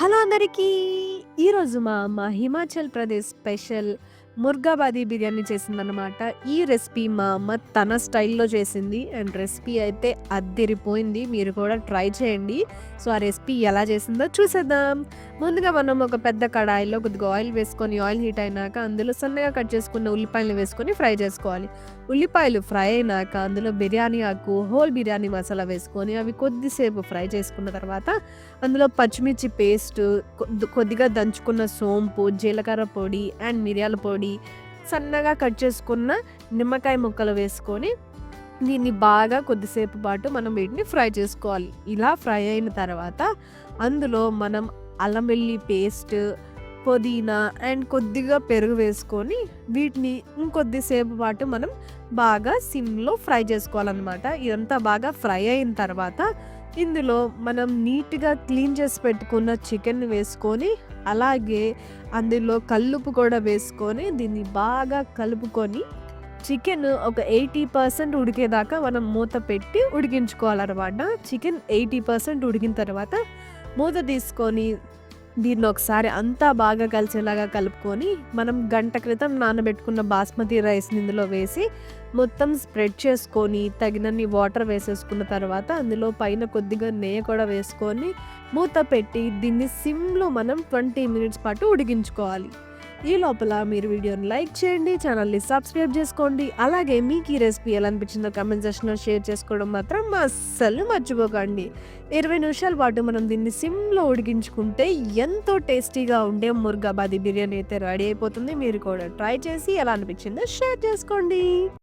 Hello అందరికీ! ఈరోజు మా అమ్మ హిమాచల్ ప్రదేశ్ స్పెషల్ ముర్గాబాదీ బిర్యానీ చేసిందనమాట. ఈ రెసిపీ మా అమ్మ తన స్టైల్‌లో చేసింది. అండ్ రెసిపీ అయితే అద్దిరిపోయింది. మీరు కూడా ట్రై చేయండి. సో, ఆ రెసిపీ ఎలా చేసిందో చూసేద్దాం. ముందుగా మనం ఒక పెద్ద కడాయిలో కొద్దిగా ఆయిల్ వేసుకొని, ఆయిల్ హీట్ అయినాక అందులో సన్నగా కట్ చేసుకున్న ఉల్లిపాయలను వేసుకొని ఫ్రై చేసుకోవాలి. ఉల్లిపాయలు ఫ్రై అయినాక అందులో బిర్యానీ ఆకు, హోల్ బిర్యానీ మసాలా వేసుకొని అవి కొద్దిసేపు ఫ్రై చేసుకున్న తర్వాత అందులో పచ్చిమిర్చి పేస్టు, కొద్దిగా దంచుకున్న సోంపు, జీలకర్ర పొడి అండ్ మిరియాల పొడి, సన్నగా కట్ చేసుకున్న నిమ్మకాయ ముక్కలు వేసుకొని దీన్ని బాగా కొద్దిసేపు పాటు మనం వీటిని ఫ్రై చేసుకోవాలి. ఇలా ఫ్రై అయిన తర్వాత అందులో మనం అల్లం వెల్లుల్లి పేస్ట్, పుదీనా అండ్ కొద్దిగా పెరుగు వేసుకొని వీటిని ఇంకొద్దిసేపు పాటు మనం బాగా సిమ్‌లో ఫ్రై చేసుకోవాలనమాట. ఇదంతా బాగా ఫ్రై అయిన తర్వాత ఇందులో మనం నీట్‌గా క్లీన్ చేసి పెట్టుకున్న చికెన్‌ని వేసుకొని, అలాగే అందులో కల్లుప్పు కూడా వేసుకొని దీన్ని బాగా కలుపుకొని చికెన్ ఒక 80% ఉడికేదాకా మనం మూత పెట్టి ఉడికించుకోవాలనమాట. చికెన్ 80% ఉడికిన తర్వాత మూత తీసుకొని దీన్ని ఒకసారి అంతా బాగా కలిసేలాగా కలుపుకొని మనం గంట క్రితం నానబెట్టుకున్న బాస్మతి రైస్‌ని ఇందులో వేసి మొత్తం స్ప్రెడ్ చేసుకొని తగినన్ని వాటర్ వేసేసుకున్న తర్వాత అందులో పైన కొద్దిగా నెయ్యి కూడా వేసుకొని మూత పెట్టి దీన్ని సిమ్‌లో మనం 20 మినిట్స్ పాటు ఉడికించుకోవాలి. ఈ లోపల మీరు వీడియోని లైక్ చేయండి, ఛానల్‌ని సబ్స్క్రైబ్ చేసుకోండి. అలాగే మీకు ఈ రెసిపీ ఎలా అనిపించిందో కామెంట్ సెక్షన్‌లో షేర్ చేసుకోవడం మాత్రం అస్సలు మర్చిపోకండి. 20 నిమిషాల పాటు మనం దీన్ని సిమ్‌లో ఉడికించుకుంటే ఎంతో టేస్టీగా ఉండే ముర్గాబాదీ బిర్యానీ అయితే రెడీ అయిపోతుంది. మీరు కూడా ట్రై చేసి ఎలా అనిపించిందో షేర్ చేసుకోండి.